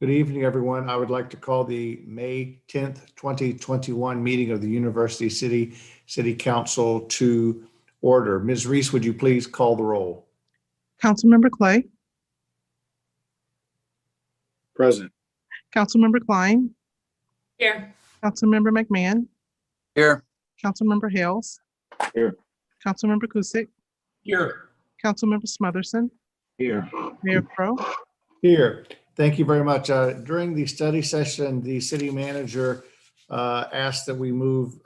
Good evening, everyone. I would like to call the May 10th, 2021 meeting of the University City Council to order. Ms. Reese, would you please call the roll? Councilmember Clay, Present. Councilmember Klein, Here. Councilmember McMahon, Here. Councilmember Hales, Here. Councilmember Kusick, Here. Councilmember Smotherson, Here. Mayor Pro. Here. Thank you very much. During the study session, the city manager asked that we move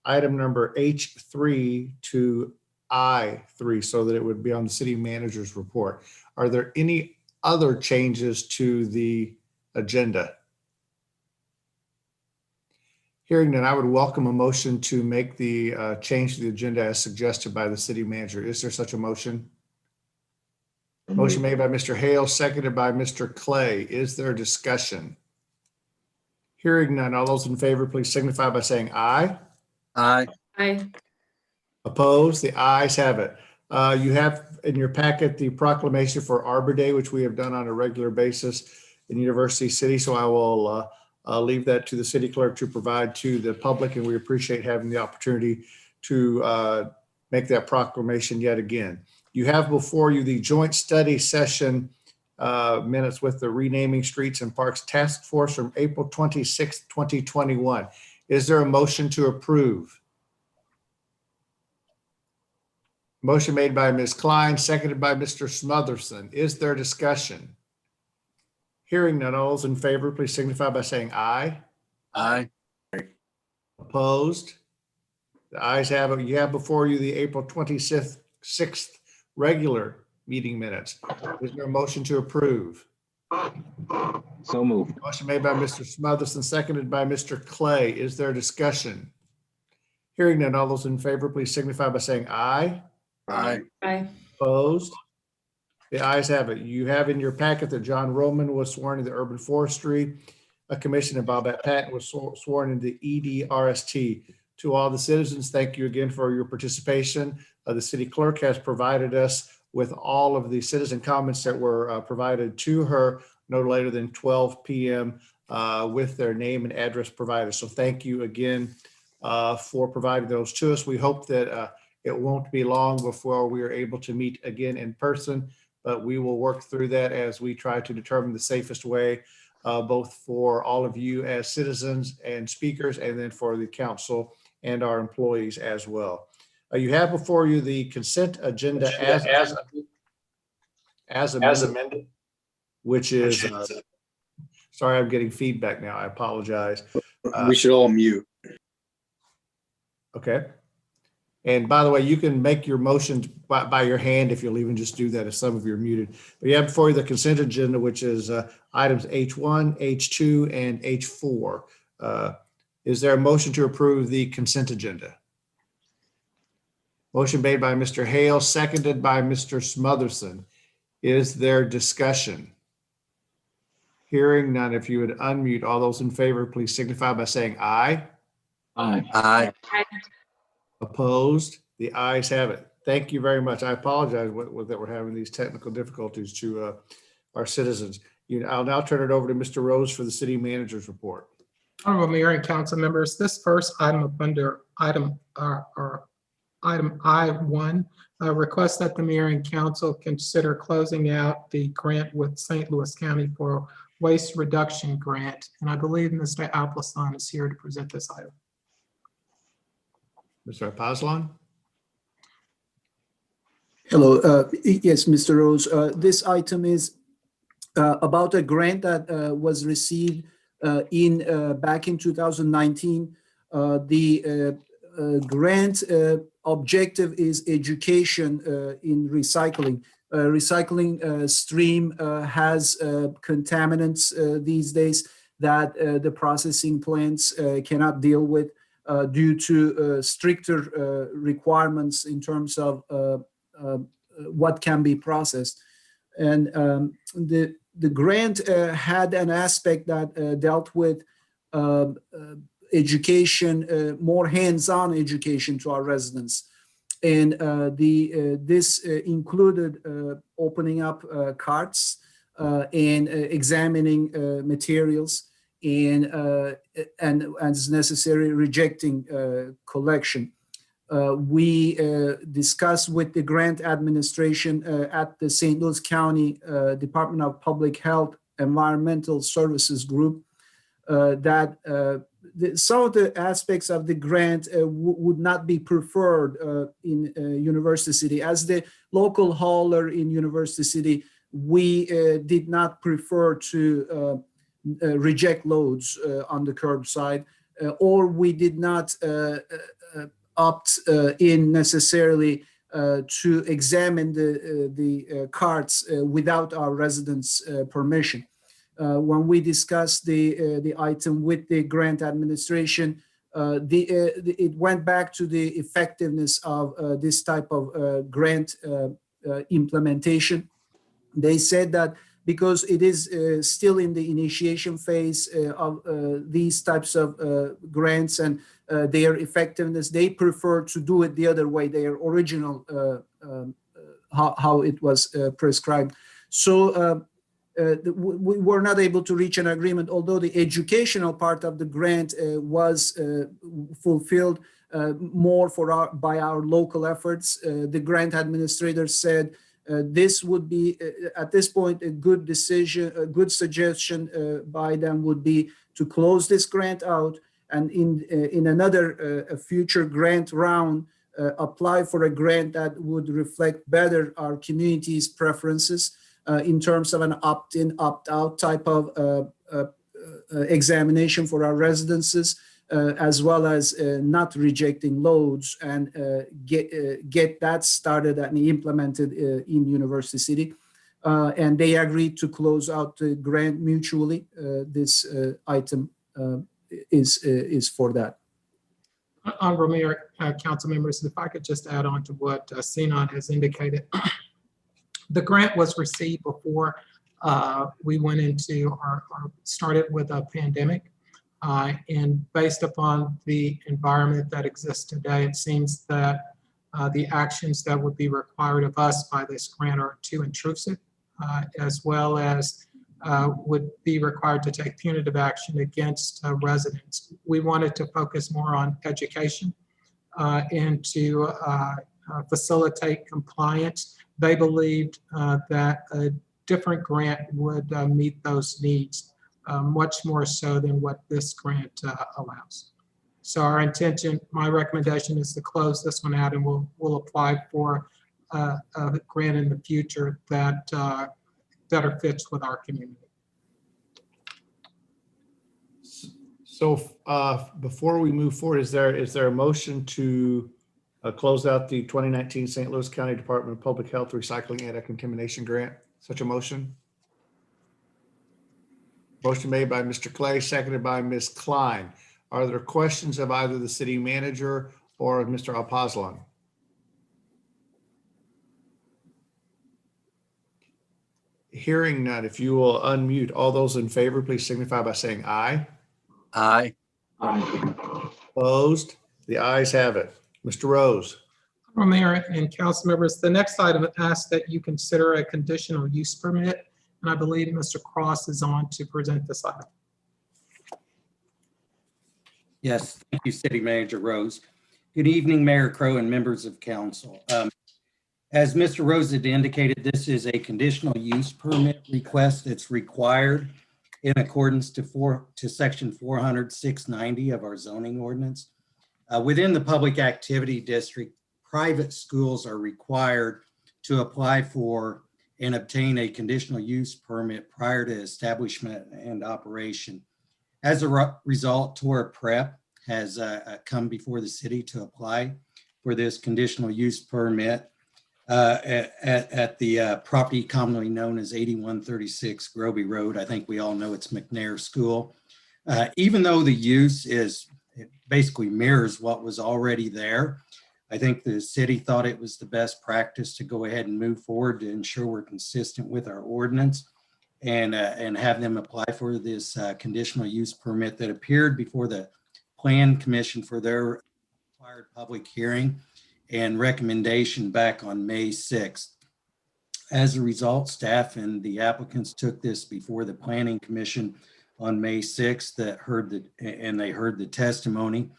item number H3 to I3 so that it would be on the city manager's report. Are there any other changes to the agenda? Hearing none, I would welcome a motion to make the change to the agenda as suggested by the city manager. Is there such a motion? Motion made by Mr. Hale, seconded by Mr. Clay. Is there discussion? Hearing none, all those in favor, please signify by saying aye. Aye. Aye. Opposed? The ayes have it. You have in your packet the proclamation for Arbor Day, which we have done on a regular basis in University City. So I will leave that to the city clerk to provide to the public, and we appreciate having the opportunity to make that proclamation yet again. You have before you the joint study session minutes with the Renaming Streets and Parks Task Force from April 26, 2021. Is there a motion to approve? Motion made by Ms. Klein, seconded by Mr. Smotherson. Is there discussion? Hearing none, all those in favor, please signify by saying aye. Aye. Opposed? The ayes have it. You have before you the April 26th regular meeting minutes. Is there a motion to approve? So moved. Motion made by Mr. Smotherson, seconded by Mr. Clay. Is there discussion? Hearing none, all those in favor, please signify by saying aye. Aye. Aye. Opposed? The ayes have it. You have in your packet that John Roman was sworn in the Urban Forestry Commission and Bobette Patton was sworn in the EDRST. To all the citizens, thank you again for your participation. The city clerk has provided us with all of the citizen comments that were provided to her no later than 12 p.m. With their name and address provided. So thank you again for providing those to us. We hope that it won't be long before we are able to meet again in person, but we will work through that as we try to determine the safest way, both for all of you as citizens and speakers, and then for the council and our employees as well. You have before you the consent agenda as amended, which is, sorry, I'm getting feedback now. I apologize. We should all mute. Okay. And by the way, you can make your motions by your hand if you'll even just do that if some of you are muted. But you have before you the consent agenda, which is items H1, H2, and H4. Is there a motion to approve the consent agenda? Motion made by Mr. Hale, seconded by Mr. Smotherson. Is there discussion? Hearing none, if you would unmute, all those in favor, please signify by saying aye. Aye. Aye. Opposed? The ayes have it. Thank you very much. I apologize that we're having these technical difficulties to our citizens. I'll now turn it over to Mr. Rose for the city manager's report. Honorable Mayor and council members, this first item up under item I1 requests that the mayor and council consider closing out the grant with St. Louis County for waste reduction grant. And I believe Mr. Appleson is here to present this item. Mr. Apazlan? Hello. Yes, Mr. Rose. This item is about a grant that was received back in 2019. The grant objective is education in recycling. Recycling stream has contaminants these days that the processing plants cannot deal with due to stricter requirements in terms of what can be processed. And the grant had an aspect that dealt with education, more hands-on education to our residents. And this included opening up carts and examining materials and as necessary, rejecting collection. We discussed with the grant administration at the St. Louis County Department of Public Health Environmental Services Group that some of the aspects of the grant would not be preferred in University City. As the local hauler in University City, we did not prefer to reject loads on the curbside, or we did not opt in necessarily to examine the carts without our residents' permission. When we discussed the item with the grant administration, it went back to the effectiveness of this type of grant implementation. They said that because it is still in the initiation phase of these types of grants and their effectiveness, they prefer to do it the other way, their original, how it was prescribed. So we were not able to reach an agreement, although the educational part of the grant was fulfilled more by our local efforts. The grant administrator said this would be, at this point, a good decision, a good suggestion by them would be to close this grant out and in another future grant round, apply for a grant that would reflect better our community's preferences in terms of an opt-in, opt-out type of examination for our residences, as well as not rejecting loads and get that started and implemented in University City. And they agreed to close out the grant mutually. This item is for that. Honorable Mayor, council members, if I could just add on to what Sinan has indicated. The grant was received before we went into started with a pandemic. And based upon the environment that exists today, it seems that the actions that would be required of us by this grant are too intrusive, as well as would be required to take punitive action against residents. We wanted to focus more on education and to facilitate compliance. They believed that a different grant would meet those needs much more so than what this grant allows. So our intention, my recommendation is to close this one out, and we'll apply for a grant in the future that better fits with our community. So before we move forward, is there a motion to close out the 2019 St. Louis County Department of Public Health Recycling and Contamination Grant? Such a motion? Motion made by Mr. Clay, seconded by Ms. Klein. Are there questions of either the city manager or of Mr. Alpazlan? Hearing none, if you will unmute, all those in favor, please signify by saying aye. Aye. Opposed? The ayes have it. Mr. Rose. Honorable Mayor and council members, the next item asks that you consider a conditional use permit, and I believe Mr. Cross is on to present this item. Yes, thank you, City Manager Rose. Good evening, Mayor Crow and members of council. As Mr. Rose had indicated, this is a conditional use permit request that's required in accordance to section 400-690 of our zoning ordinance. Within the public activity district, private schools are required to apply for and obtain a conditional use permit prior to establishment and operation. As a result, Torah Prep has come before the city to apply for this conditional use permit at the property commonly known as 8136 Groby Road. I think we all know it's McNair School. Even though the use it basically mirrors what was already there, I think the city thought it was the best practice to go ahead and move forward to ensure we're consistent with our ordinance and have them apply for this conditional use permit that appeared before the Plan Commission for their required public hearing and recommendation back on May 6th. As a result, staff and the applicants took this before the Planning Commission on May 6th and they heard the testimony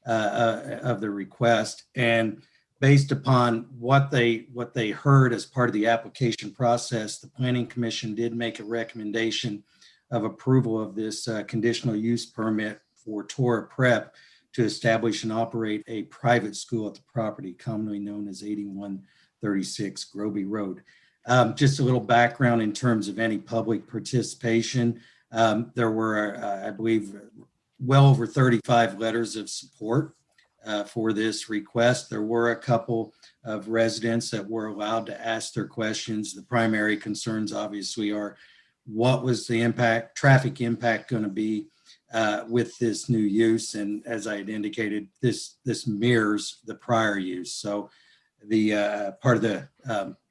of the request. And based upon what they heard as part of the application process, the Planning Commission did make a recommendation of approval of this conditional use permit for Torah Prep to establish and operate a private school at the property, commonly known as 8136 Groby Road. Just a little background in terms of any public participation. There were, I believe, well over 35 letters of support for this request. There were a couple of residents that were allowed to ask their questions. The primary concerns obviously are, what was the traffic impact going to be with this new use? And as I had indicated, this mirrors the prior use. So the part of the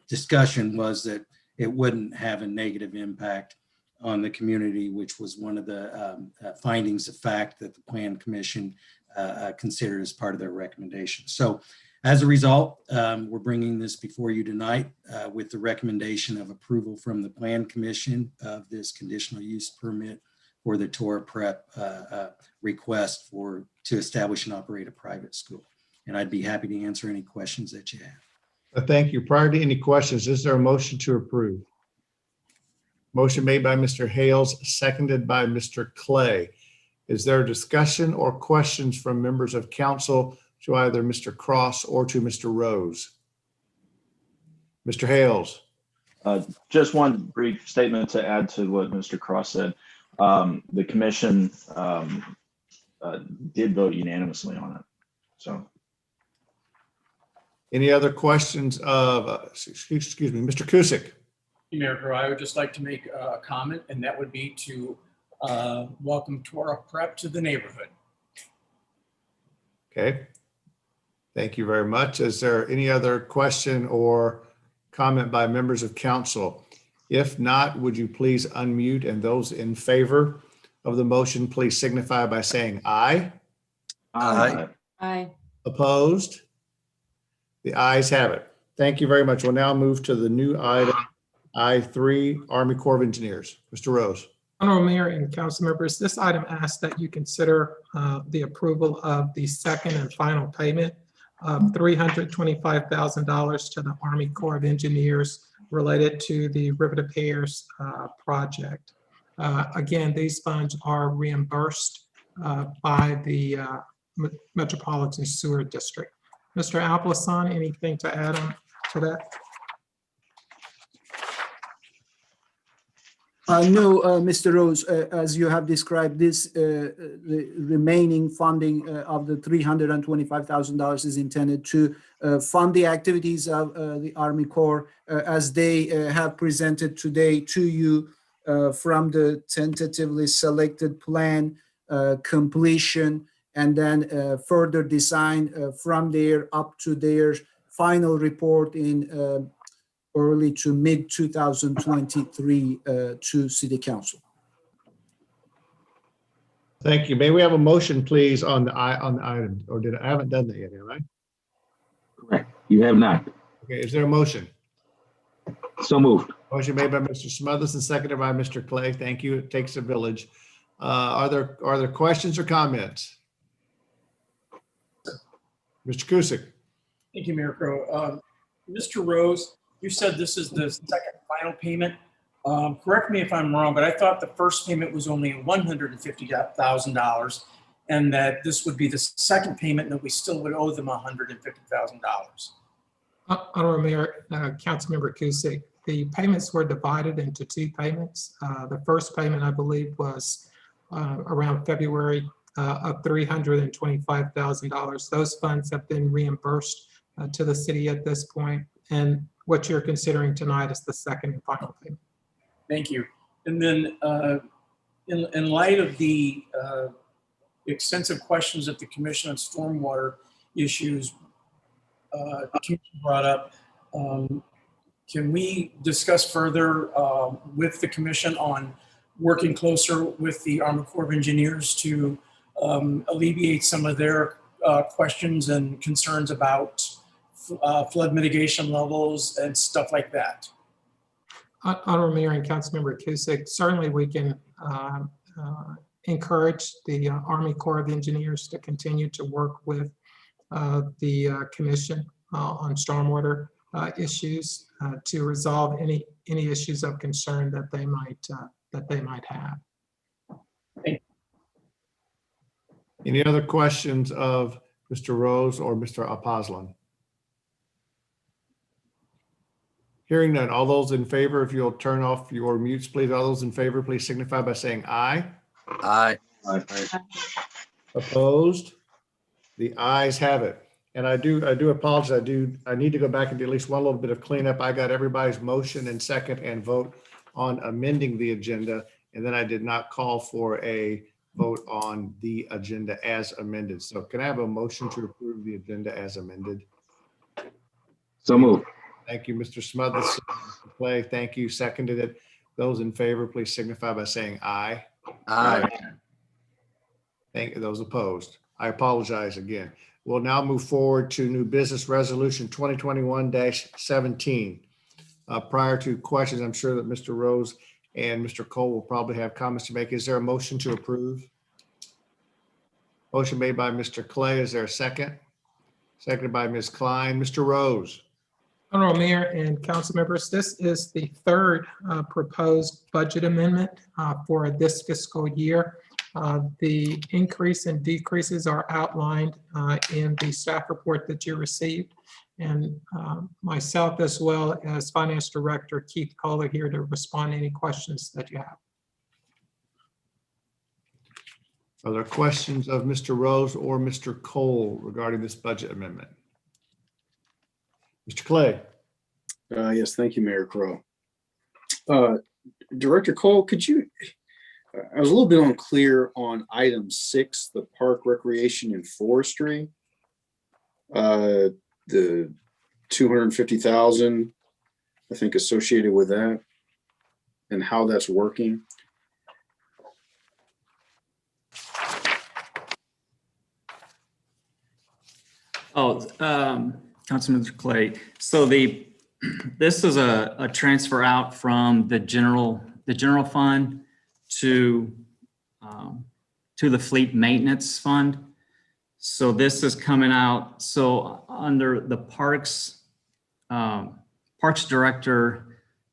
discussion was that it wouldn't have a negative impact on the community, which was one of the findings of fact that the Plan Commission considered as part of their recommendation. So as a result, we're bringing this before you tonight with the recommendation of approval from the Plan Commission of this conditional use permit for the Torah Prep request to establish and operate a private school. And I'd be happy to answer any questions that you have. Thank you. Prior to any questions, is there a motion to approve? Motion made by Mr. Hales, seconded by Mr. Clay. Is there a discussion or questions from members of council to either Mr. Cross or to Mr. Rose? Mr. Hales. Just one brief statement to add to what Mr. Cross said. The commission did vote unanimously on it. So. Any other questions of, excuse me, Mr. Kusick? Mayor Crowe, I would just like to make a comment, and that would be to welcome Torah Prep to the neighborhood. Okay. Thank you very much. Is there any other question or comment by members of council? If not, would you please unmute, and those in favor of the motion, please signify by saying aye. Aye. Aye. Opposed? The ayes have it. Thank you very much. We'll now move to the new item, I3, Army Corps of Engineers. Mr. Rose. Honorable Mayor and council members, this item asks that you consider the approval of the second and final payment of $325,000 to the Army Corps of Engineers related to the River to Pears project. Again, these funds are reimbursed by the Metropolitan Sewer District. Mr. Alplasan, anything to add on to that? No, Mr. Rose, as you have described this, the remaining funding of the $325,000 is intended to fund the activities of the Army Corps as they have presented today to you from the tentatively selected plan completion, and then further design from there up to their final report in early to mid 2023 to City Council. Thank you. May we have a motion, please, on the item? Or I haven't done that yet, am I? Correct. You have not. Okay, is there a motion? So moved. Motion made by Mr. Smothers and seconded by Mr. Clay. Thank you. It takes a village. Are there questions or comments? Mr. Kusick. Thank you, Mayor Crowe. Mr. Rose, you said this is the second final payment. Correct me if I'm wrong, but I thought the first payment was only $150,000 and that this would be the second payment and that we still would owe them $150,000. Honorable Mayor, Councilmember Kusick, the payments were divided into two payments. The first payment, I believe, was around February of $325,000. Those funds have been reimbursed to the city at this point, and what you're considering tonight is the second and final payment. Thank you. And then in light of the extensive questions that the Commission on Stormwater issues brought up, can we discuss further with the Commission on working closer with the Army Corps of Engineers to alleviate some of their questions and concerns about flood mitigation levels and stuff like that? Honorable Mayor and Councilmember Cusick, certainly we can encourage the Army Corps of Engineers to continue to work with the commission on stormwater issues to resolve any issues of concern that they might have. Any other questions of Mr. Rose or Mr. Apaslan? Hearing none, all those in favor, if you'll turn off your mutes, please. All those in favor, please signify by saying aye. Aye. Opposed? The ayes have it. And I do apologize. I need to go back and do at least one little bit of cleanup. I got everybody's motion and second and vote on amending the agenda. And then I did not call for a vote on the agenda as amended. So can I have a motion to approve the agenda as amended? So moved. Thank you, Mr. Smothers. Mr. Clay, thank you. Seconded it. Those in favor, please signify by saying aye. Aye. Thank you. Those opposed. I apologize again. We'll now move forward to new business resolution 2021-17. Prior to questions, I'm sure that Mr. Rose and Mr. Cole will probably have comments to make. Is there a motion to approve? Motion made by Mr. Clay. Is there a second? Seconded by Ms. Klein. Mr. Rose. Honorable Mayor and council members, this is the third proposed budget amendment for this fiscal year. The increase and decreases are outlined in the staff report that you received. And myself, as well as Finance Director Keith Cole, are here to respond to any questions that you have. Are there questions of Mr. Rose or Mr. Cole regarding this budget amendment? Mr. Clay. Yes, thank you, Mayor Crowe. Director Cole, could you, I was a little bit unclear on item 6, the park recreation and forestry. The 250,000, I think, associated with that and how that's working. Councilman Clay. So this is a transfer out from the general fund to the fleet maintenance fund. So this is coming out. So under the Parks Director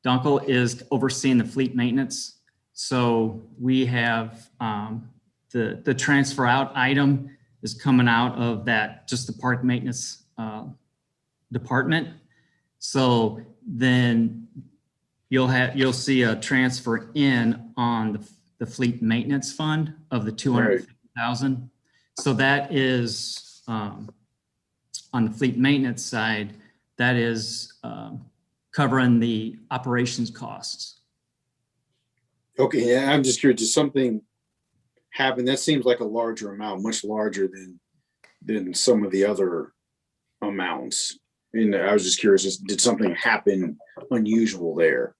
Dunkel is overseeing the fleet maintenance. So we have the transfer out item is coming out of that, just the park maintenance department. So then you'll see a transfer in on the fleet maintenance fund of the 250,000. So that is on the fleet maintenance side, that is covering the operations costs. Okay, yeah, I'm just curious, did something happen? That seems like a larger amount, much larger than some of the other amounts. And I was just curious, did something happen unusual there?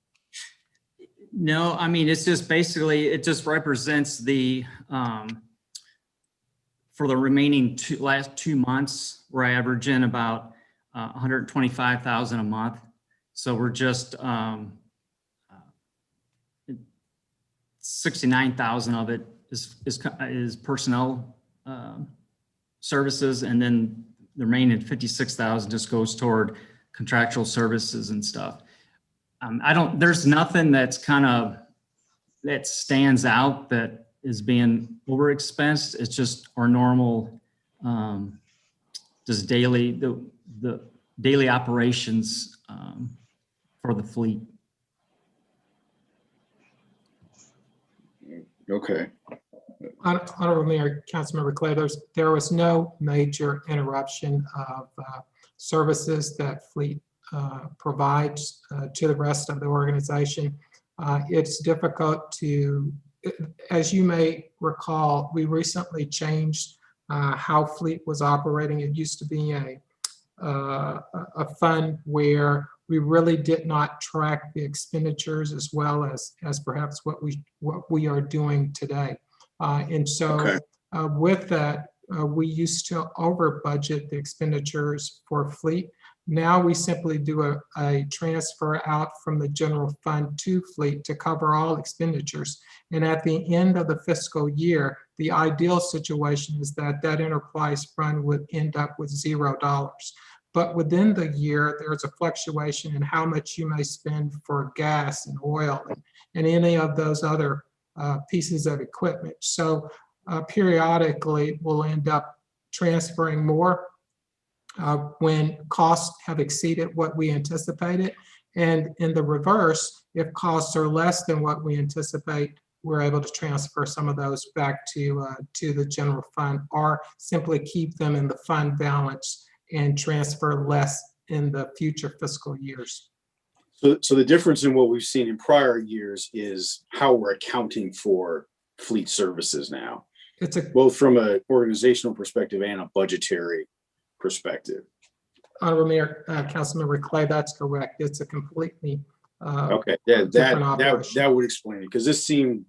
No, I mean, it's just basically, it just represents the, for the remaining last 2 months, we're averaging about 125,000 a month. So we're just 69,000 of it is personnel services, and then the remaining 56,000 just goes toward contractual services and stuff. There's nothing that's that stands out that is being overexpensed. It's just our normal, just the daily operations for the fleet. Okay. Honorable Mayor, Councilmember Clay, there was no major interruption of services that fleet provides to the rest of the organization. It's difficult to, as you may recall, we recently changed how fleet was operating. It used to be a fund where we really did not track the expenditures as well as perhaps what we are doing today. And so with that, we used to over budget the expenditures for fleet. Now we simply do a transfer out from the general fund to fleet to cover all expenditures. And at the end of the fiscal year, the ideal situation is that that enterprise fund would end up with $0. But within the year, there's a fluctuation in how much you may spend for gas and oil and any of those other pieces of equipment. So periodically, we'll end up transferring more when costs have exceeded what we anticipated. And in the reverse, if costs are less than what we anticipate, we're able to transfer some of those back to the general fund, or simply keep them in the fund balance and transfer less in the future fiscal years. So the difference in what we've seen in prior years is how we're accounting for fleet services now, It's a both from an organizational perspective and a budgetary perspective. Honorable Mayor, Councilmember Clay, that's correct. It's a completely Okay, yeah, different operation. that would explain it, because this seemed,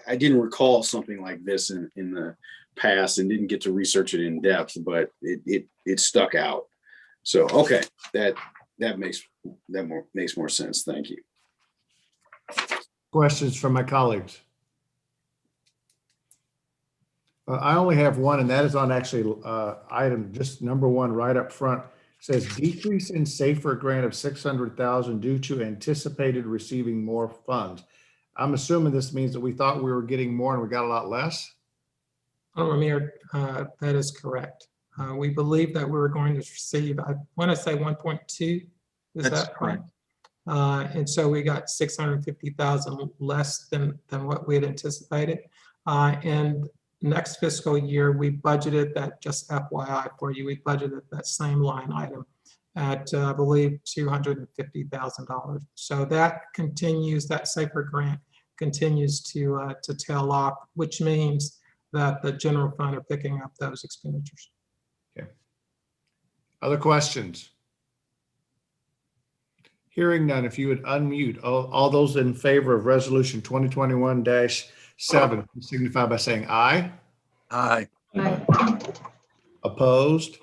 I didn't recall something like this in the past and didn't get to research it in depth, but it stuck out. So, okay, that makes more sense. Thank you. Questions from my colleagues? I only have one, and that is on actually item just number one right up front. It says decrease in safer grant of 600,000 due to anticipated receiving more funds. I'm assuming this means that we thought we were getting more and we got a lot less. Honorable Mayor, that is correct. We believe that we were going to receive, I want to say 1.2. Is That's that right? And so we got 650,000 less than what we had anticipated. And next fiscal year, we budgeted that, just FYI for you, we budgeted that same line item at, I believe, $250,000. So that continues, that safer grant continues to tail off, which means that the general fund are picking up those expenditures. Okay. Other questions? Hearing none, if you would unmute, all those in favor of resolution 2021-7, signify by saying aye. Aye. Opposed?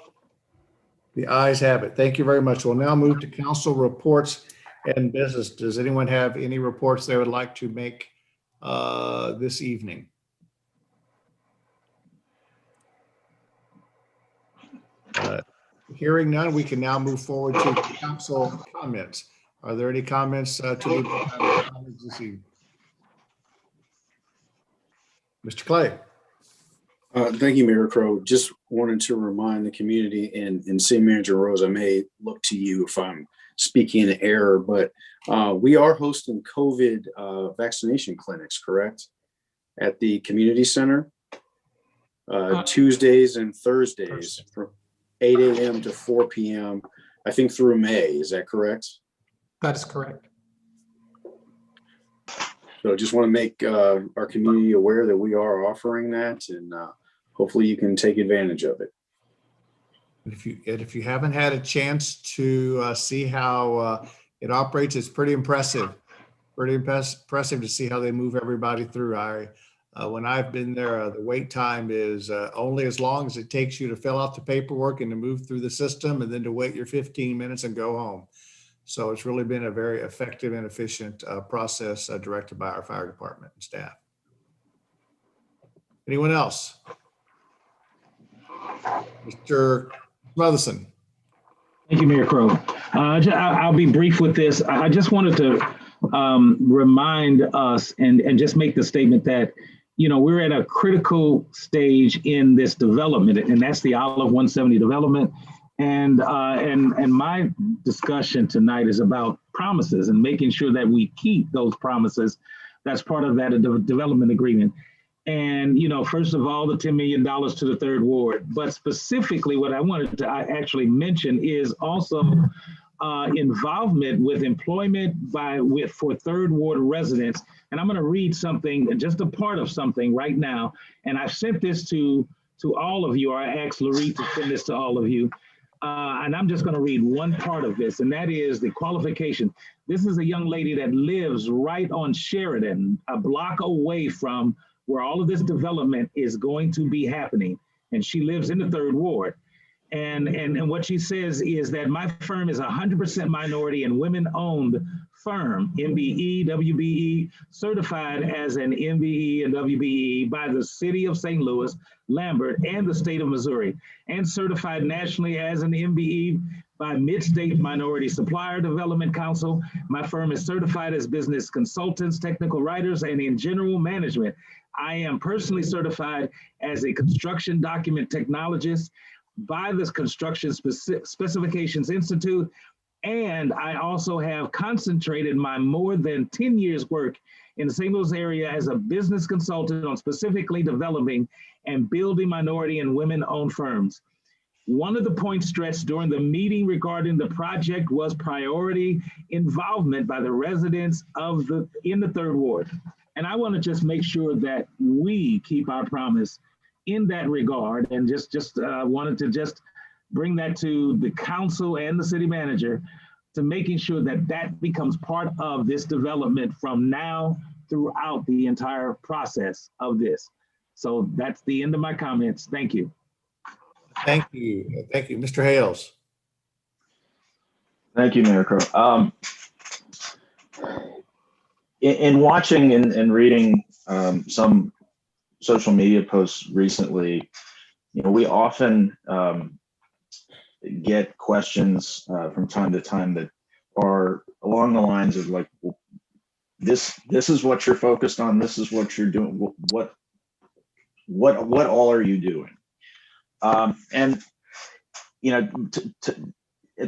The ayes have it. Thank you very much. We'll now move to council reports and business. Does anyone have any reports they would like to make this evening? Hearing none, we can now move forward to council comments. Are there any comments to leave this evening? Mr. Clay. Thank you, Mayor Crow. Just wanted to remind the community and City Manager Rose, I may look to you if I'm speaking in error, but we are hosting COVID vaccination clinics, correct? At the community center, Tuesdays and Thursdays from 8 a.m. to 4 p.m., I think through May. Is that correct? That is correct. So just want to make our community aware that we are offering that, and hopefully you can take advantage of it. If you haven't had a chance to see how it operates, it's pretty impressive. Pretty impressive to see how they move everybody through. When I've been there, the wait time is only as long as it takes you to fill out the paperwork and to move through the system, and then to wait your 15 minutes and go home. So it's really been a very effective and efficient process directed by our fire department and staff. Anyone else? Mr. Smotherson. Thank you, Mayor Crow. I'll be brief with this. I just wanted to remind us and just make the statement that, you know, we're at a critical stage in this development, and that's the Olive 170 development. And my discussion tonight is about promises and making sure that we keep those promises. That's part of that development agreement. And, you know, first of all, the $10 million to the third ward, but specifically what I wanted to actually mention is also involvement with employment for third ward residents. And I'm going to read something, just a part of something right now. And I've sent this to all of you, or I asked Loree to send this to all of you. And I'm just going to read one part of this, and that is the qualification. This is a young lady that lives right on Sheridan, a block away from where all of this development is going to be happening. And she lives in the third ward. And what she says is that my firm is 100% minority and women-owned firm, MBE, WBE, certified as an MBE and WBE by the City of St. Louis, Lambert, and the State of Missouri, and certified nationally as an MBE by Mid-State Minority Supplier Development Council. My firm is certified as business consultants, technical writers, and in general management. I am personally certified as a construction document technologist by the Construction Specifications Institute. And I also have concentrated my more than 10 years work in the St. Louis area as a business consultant on specifically developing and building minority and women-owned firms. One of the points stressed during the meeting regarding the project was priority involvement by the residents in the third ward. And I want to just make sure that we keep our promise in that regard, and just wanted to just bring that to the council and the city manager to making sure that that becomes part of this development from now throughout the entire process of this. So that's the end of my comments. Thank you. Thank you. Thank you. Mr. Hales. Thank you, Mayor Crow. In watching and reading some social media posts recently, we often get questions from time to time that are along the lines of like, well, this is what you're focused on. This is what you're doing. What all are you doing? And at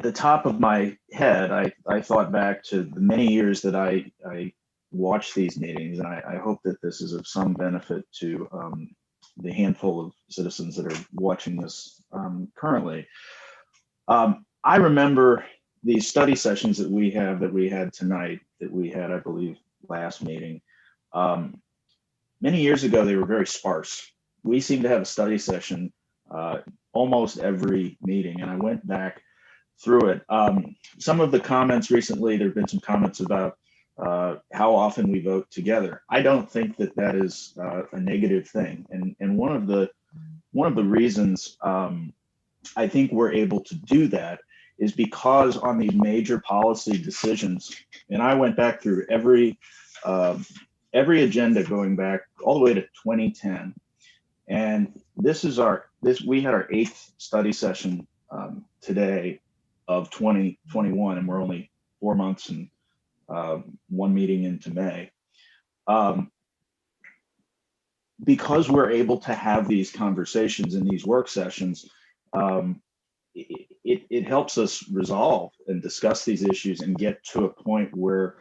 the top of my head, I thought back to the many years that I watched these meetings, and I hope that this is of some benefit to the handful of citizens that are watching this currently. I remember these study sessions that we had tonight, that we had, I believe, last meeting. Many years ago, they were very sparse. We seem to have a study session almost every meeting, and I went back through it. Some of the comments recently, there have been some comments about how often we vote together. I don't think that is a negative thing, and one of the reasons I think we're able to do that is because on these major policy decisions, and I went back through every agenda going back all the way to 2010, and we had our 8th study session today of 2021, and we're only 4 months and 1 meeting into May. Because we're able to have these conversations in these work sessions, it helps us resolve and discuss these issues and get to a point where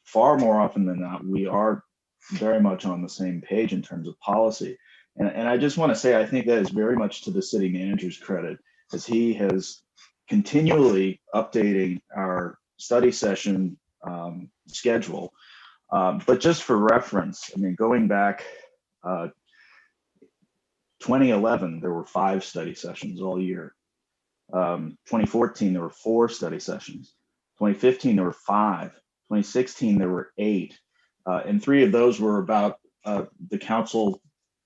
far more often than not, we are very much on the same page in terms of policy. And I just want to say, I think that is very much to the city manager's credit, as he has continually updating our study session schedule. But just for reference, I mean, going back 2011, there were 5 study sessions all year. 2014, there were 4 study sessions. 2015, there were 5. 2016, there were 8. And 3 of those were about the council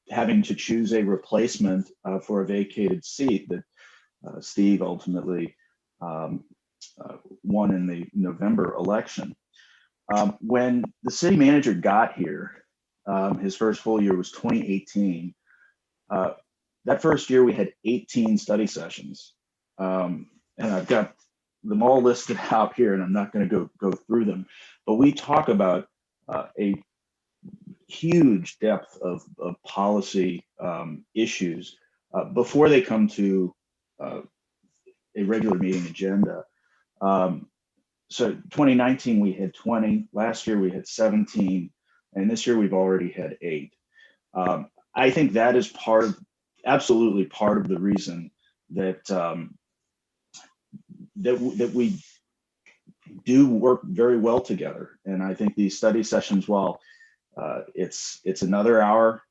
having to choose a replacement for a vacated seat that Steve ultimately won in the November election. When the city manager got here, his first full year was 2018. That first year we had 18 study sessions. And I've got them all listed out here, and I'm not going to go through them, but we talk about a huge depth of policy issues before they come to a regular meeting agenda. So 2019, we had 20, last year we had 17, and this year we've already had 8. I think that is absolutely part of the reason that that we do work very well together. And I think these study sessions, while it's another hour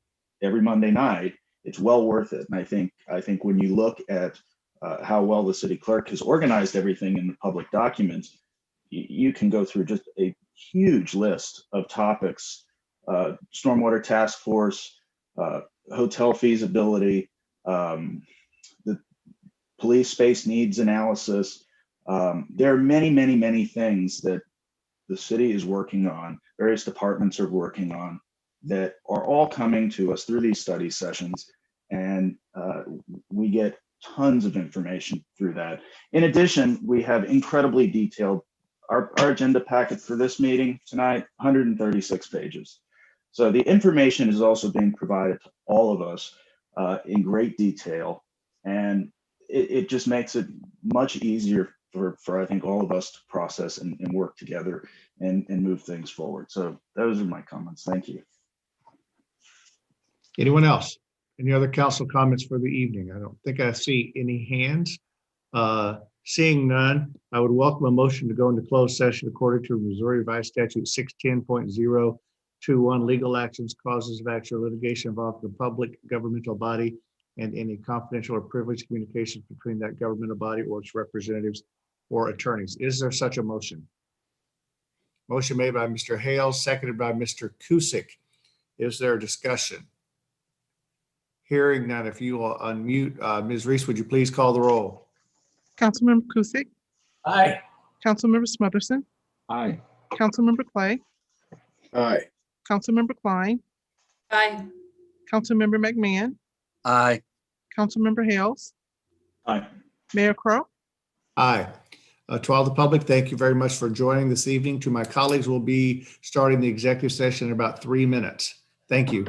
every Monday night, it's well worth it. And I think when you look at how well the city clerk has organized everything in the public documents, you can go through just a huge list of topics: stormwater task force, hotel feasibility, the police space needs analysis. There are many, many, many things that the city is working on, various departments are working on, that are all coming to us through these study sessions. And we get tons of information through that. In addition, we have incredibly detailed, our agenda packet for this meeting tonight, 136 pages. So the information is also being provided to all of us in great detail. And it just makes it much easier for I think all of us to process and work together and move things forward. So those are my comments. Thank you. Anyone else? Any other council comments for the evening? I don't think I see any hands. Seeing none, I would welcome a motion to go into closed session according to Missouri Revised Statute 610.021, legal actions, causes of action, or litigation involving a public governmental body and any confidential or privileged communications between that governmental body or its representatives or attorneys. Is there such a motion? Motion made by Mr. Hales, seconded by Mr. Kusick. Is there a discussion? Hearing none, if you will unmute, Ms. Reese, would you please call the roll? Councilmember Kusick, Aye. Councilmember Smotherson, Aye. Councilmember Clay, Aye. Councilmember Klein, Aye. Councilmember McMahon, Aye. Councilmember Hales, Aye. Mayor Crowe. Aye. To all the public, thank you very much for joining this evening. To my colleagues, we'll be starting the executive session in about 3 minutes. Thank you.